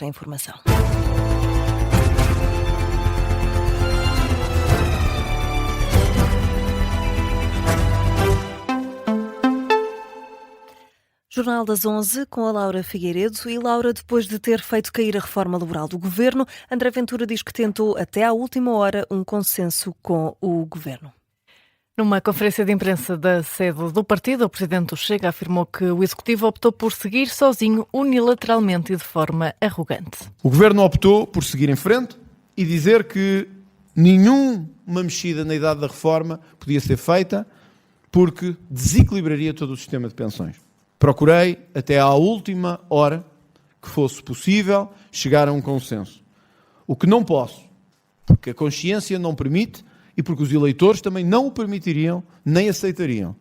a informação. Jornal das 11 com a Laura Figueiredo. E Laura, depois de ter feito cair a reforma laboral do Governo, André Ventura diz que tentou até à última hora um consenso com o Governo. Numa conferência de imprensa da sede do partido, o presidente do Chega afirmou que o Executivo optou por seguir sozinho, unilateralmente e de forma arrogante. O Governo optou por seguir em frente e dizer que nenhuma mexida na idade da reforma podia ser feita porque desequilibraria todo o sistema de pensões. Procurei, até à última hora, que fosse possível chegar a um consenso. O que não posso, porque a consciência não permite e porque os eleitores também não o permitiriam nem aceitariam,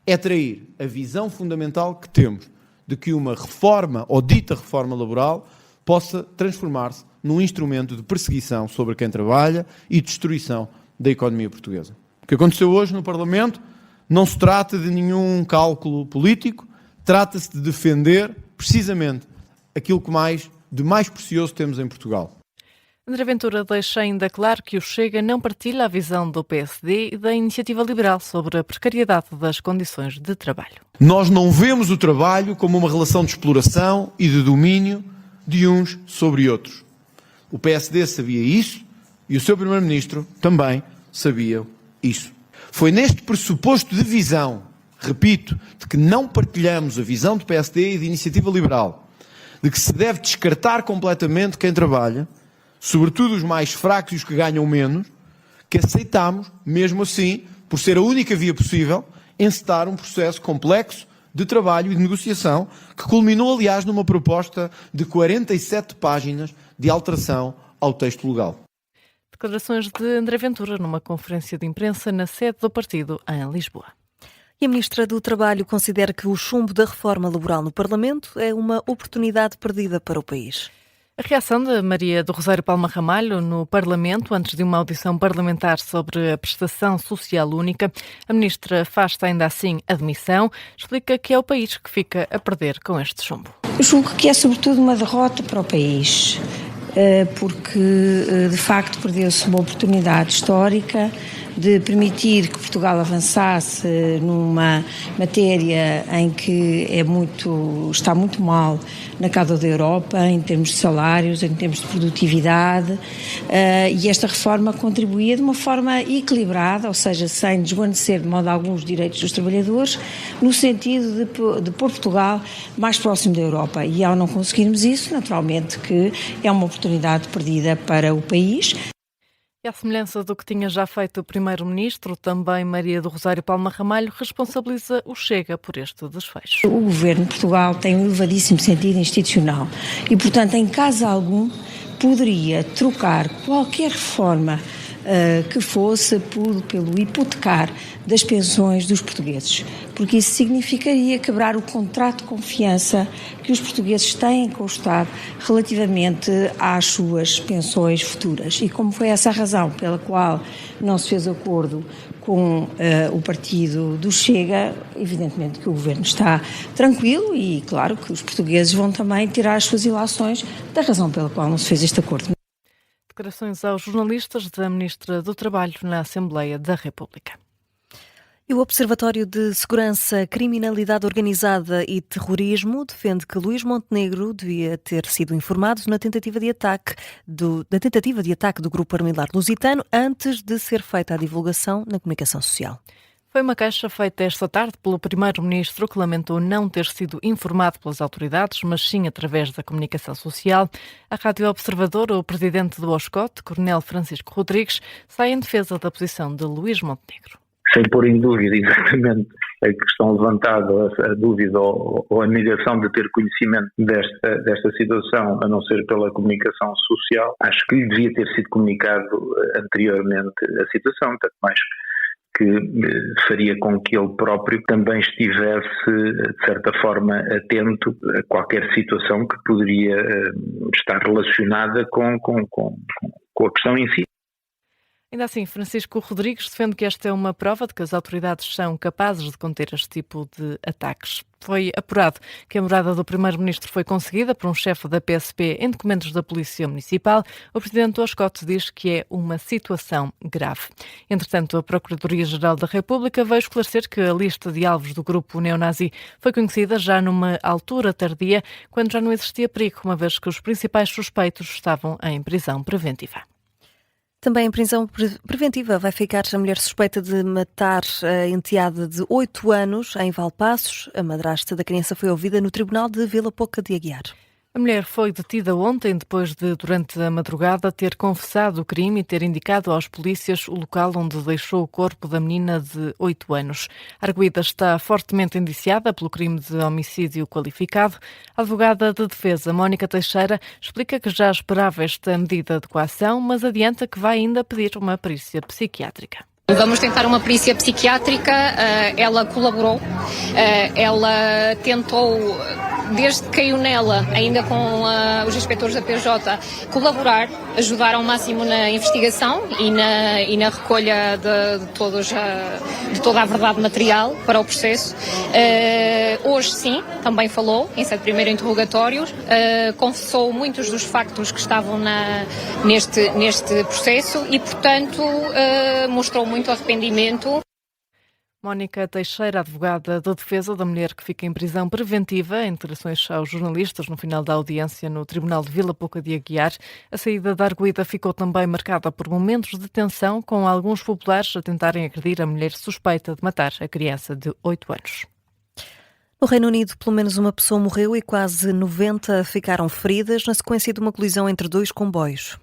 é trair a visão fundamental que temos de que uma reforma, ou dita reforma laboral, possa transformar-se num instrumento de perseguição sobre quem trabalha e destruição da economia portuguesa. O que aconteceu hoje no Parlamento não se trata de nenhum cálculo político, trata-se de defender, precisamente, aquilo que de mais precioso temos em Portugal. André Ventura deixa ainda claro que o Chega não partilha a visão do PSD e da Iniciativa Liberal sobre a precariedade das condições de trabalho. Nós não vemos o trabalho como uma relação de exploração e de domínio de uns sobre outros. O PSD sabia isso e o seu Primeiro-Ministro também sabia isso. Foi neste pressuposto de visão, repito, de que não partilhamos a visão do PSD e da Iniciativa Liberal, de que se deve descartar completamente quem trabalha, sobretudo os mais fracos e os que ganham menos, que aceitámos, mesmo assim, por ser a única via possível, encetar um processo complexo de trabalho e de negociação, que culminou, aliás, numa proposta de 47 páginas de alteração ao texto legal. Declarações de André Ventura numa conferência de imprensa na sede do partido em Lisboa. E a Ministra do Trabalho considera que o chumbo da reforma laboral no Parlamento é uma oportunidade perdida para o país. A reação de Maria do Rosário Palma Ramalho no Parlamento, antes de uma audição parlamentar sobre a prestação social única, a Ministra faz ainda assim admissão, explica que é o país que fica a perder com este chumbo. Eu julgo que é sobretudo uma derrota para o país, porque de facto perdeu-se uma oportunidade histórica de permitir que Portugal avançasse numa matéria em que está muito mal na cauda da Europa, em termos de salários, em termos de produtividade, e esta reforma contribuía de uma forma equilibrada, ou seja, sem desvanecer de modo algum os direitos dos trabalhadores, no sentido de pôr Portugal mais próximo da Europa. E ao não conseguirmos isso, naturalmente que é uma oportunidade perdida para o país. E à semelhança do que tinha já feito o Primeiro-Ministro, também Maria do Rosário Palma Ramalho responsabiliza o Chega por este desfecho. O Governo de Portugal tem um elevadíssimo sentido institucional e, portanto, em caso algum, poderia trocar qualquer reforma que fosse pelo hipotecar das pensões dos portugueses, porque isso significaria quebrar o contrato de confiança que os portugueses têm com o Estado relativamente às suas pensões futuras. E como foi essa a razão pela qual não se fez acordo com o partido do Chega, evidentemente que o Governo está tranquilo e claro que os portugueses vão também tirar as suas ilações da razão pela qual não se fez este acordo. Declarações aos jornalistas da Ministra do Trabalho na Assembleia da República. E o Observatório de Segurança, Criminalidade Organizada e Terrorismo defende que Luís Montenegro devia ter sido informado na tentativa de ataque do grupo armillar lusitano antes de ser feita a divulgação na comunicação social. Foi uma queixa feita esta tarde pelo Primeiro-Ministro, que lamentou não ter sido informado pelas autoridades, mas sim através da comunicação social. A Rádio Observador, o presidente do OSCOT, Coronel Francisco Rodrigues, sai em defesa da posição de Luís Montenegro. Sem pôr em dúvida exatamente a questão levantada, a dúvida ou a negação de ter conhecimento desta situação, a não ser pela comunicação social, acho que lhe devia ter sido comunicado anteriormente a situação, tanto mais que faria com que ele próprio também estivesse, de certa forma, atento a qualquer situação que poderia estar relacionada com a questão em si. Ainda assim, Francisco Rodrigues defende que esta é uma prova de que as autoridades são capazes de conter este tipo de ataques. Foi apurado que a morada do Primeiro-Ministro foi conseguida por um chefe da PSP em documentos da Polícia Municipal. O Presidente do Oscote diz que é uma situação grave. Entretanto, a Procuradoria-Geral da República veio esclarecer que a lista de alvos do grupo neonazi foi conhecida já numa altura tardia, quando já não existia perigo, uma vez que os principais suspeitos estavam em prisão preventiva. Também em prisão preventiva vai ficar a mulher suspeita de matar a enteada de 8 anos em Valpaços. A madrasta da criança foi ouvida no Tribunal de Vila Pouca de Aguiar. A mulher foi detida ontem depois de, durante a madrugada, ter confessado o crime e ter indicado aos polícias o local onde deixou o corpo da menina de 8 anos. A arguida está fortemente indiciada pelo crime de homicídio qualificado. A advogada de defesa, Mónica Teixeira, explica que já esperava esta medida de coação, mas adianta que vai ainda pedir uma perícia psiquiátrica. Vamos tentar uma perícia psiquiátrica, ela colaborou, ela tentou, desde que caiu nela, ainda com os inspectores da PJ, colaborar, ajudar ao máximo na investigação e na recolha de toda a verdade material para o processo. Hoje sim, também falou, em sede de primeiro interrogatório, confessou muitos dos factos que estavam neste processo e, portanto, mostrou muito arrependimento. Mónica Teixeira, advogada da defesa da mulher que fica em prisão preventiva, em declarações aos jornalistas no final da audiência no Tribunal de Vila Pouca de Aguiar. A saída da arguida ficou também marcada por momentos de tensão, com alguns populares a tentarem agredir a mulher suspeita de matar a criança de 8 anos. No Reino Unido, pelo menos uma pessoa morreu e quase 90 ficaram feridas na sequência de uma colisão entre 2 comboios.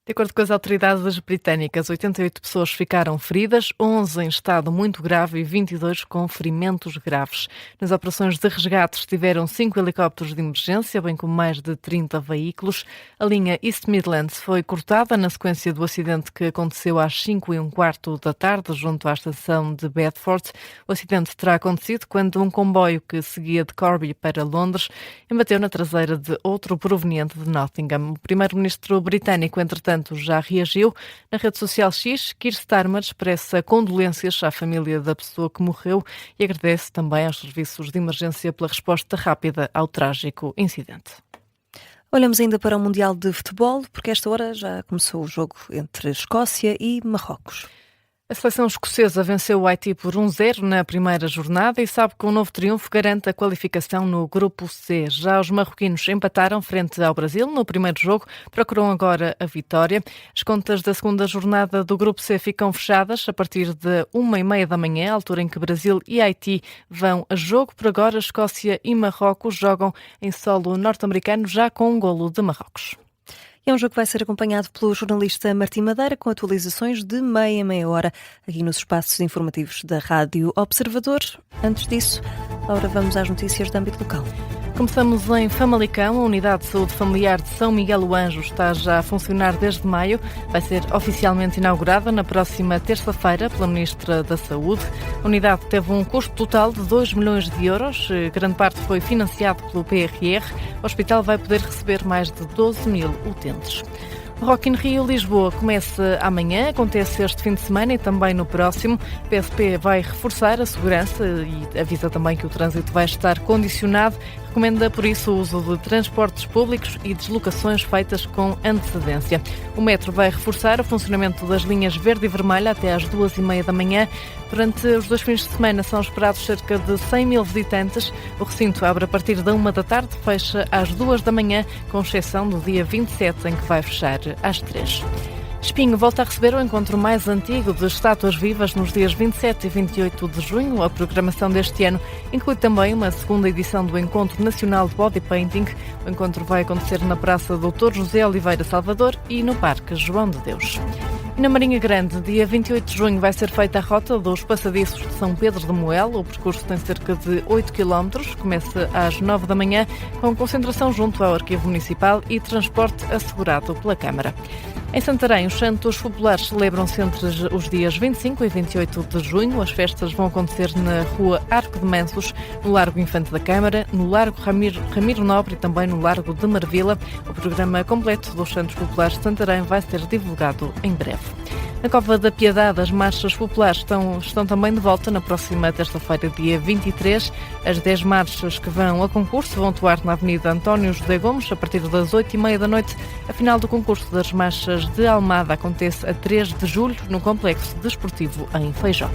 De acordo com as autoridades britânicas, 88 pessoas ficaram feridas, 11 em estado muito grave e 22 com ferimentos graves. Nas operações de resgate estiveram 5 helicópteros de emergência, bem como mais de 30 veículos. A linha East Midlands foi cortada na sequência do acidente que aconteceu às 5:15 da tarde, junto à estação de Bedford. O acidente terá acontecido quando um comboio que seguia de Corby para Londres embateu na traseira de outro proveniente de Nottingham. O primeiro-ministro britânico, entretanto, já reagiu. Na rede social X, Keir Starmer expressa condolências à família da pessoa que morreu e agradece também aos serviços de emergência pela resposta rápida ao trágico incidente. Olhamos ainda para o Mundial de Futebol, porque esta hora já começou o jogo entre Escócia e Marrocos. A seleção escocesa venceu o Haiti por 1-0 na primeira jornada e sabe que um novo triunfo garante a qualificação no Grupo C. Já os marroquinos empataram frente ao Brasil no primeiro jogo, procuram agora a vitória. As contas da segunda jornada do Grupo C ficam fechadas a partir de 1:30 da manhã, altura em que Brasil e Haiti vão a jogo. Por agora, Escócia e Marrocos jogam em solo norte-americano, já com um golo de Marrocos. É um jogo que vai ser acompanhado pelo jornalista Martim Madeira, com atualizações de meia hora, aqui nos espaços informativos da Rádio Observador. Antes disso, agora vamos às notícias de âmbito local. Começamos em Famalicão. A Unidade de Saúde Familiar de São Miguel do Anjo está já a funcionar desde maio. Vai ser oficialmente inaugurada na próxima terça-feira pela Ministra da Saúde. A unidade teve um custo total de 2 milhões de euros. Grande parte foi financiado pelo PRR. O hospital vai poder receber mais de 12 mil utentes. O Rock in Rio Lisboa começa amanhã, acontece este fim de semana e também no próximo. O PSP vai reforçar a segurança e avisa também que o trânsito vai estar condicionado. Recomenda, por isso, o uso de transportes públicos e deslocações feitas com antecedência. O metro vai reforçar o funcionamento das linhas verde e vermelha até às 2:30 da manhã. Durante os 2 fins de semana são esperados cerca de 100 mil visitantes. O recinto abre a partir da 1 da tarde, fecha às 2 da manhã, com exceção do dia 27, em que vai fechar às 3. Espinho volta a receber o encontro mais antigo de estátuas vivas nos dias 27 e 28 de junho. A programação deste ano inclui também uma segunda edição do Encontro Nacional de Body Painting. O encontro vai acontecer na Praça Dr. José Oliveira Salvador e no Parque João de Deus. Na Marinha Grande, dia 28 de junho, vai ser feita a rota dos passadiços de São Pedro de Moel. O percurso tem cerca de 8 km, começa às 9 da manhã, com concentração junto ao Arquivo Municipal e transporte assegurado pela Câmara. Em Santarém, os Santos Populares celebram-se entre os dias 25 e 28 de junho. As festas vão acontecer na Rua Arco de Mansos, no Largo Infante da Câmara, no Largo Ramiro Nobre e também no Largo de Marvila. O programa completo dos Santos Populares de Santarém vai ser divulgado em breve. Na Cova da Piedade, as marchas populares estão também de volta na próxima terça-feira, dia 23. As 10 marchas que vão a concurso vão atuar na Avenida António José Gomes a partir das 8h30 da noite. A final do concurso das marchas de Almada acontece a 3 de julho no Complexo Desportivo em Feijó.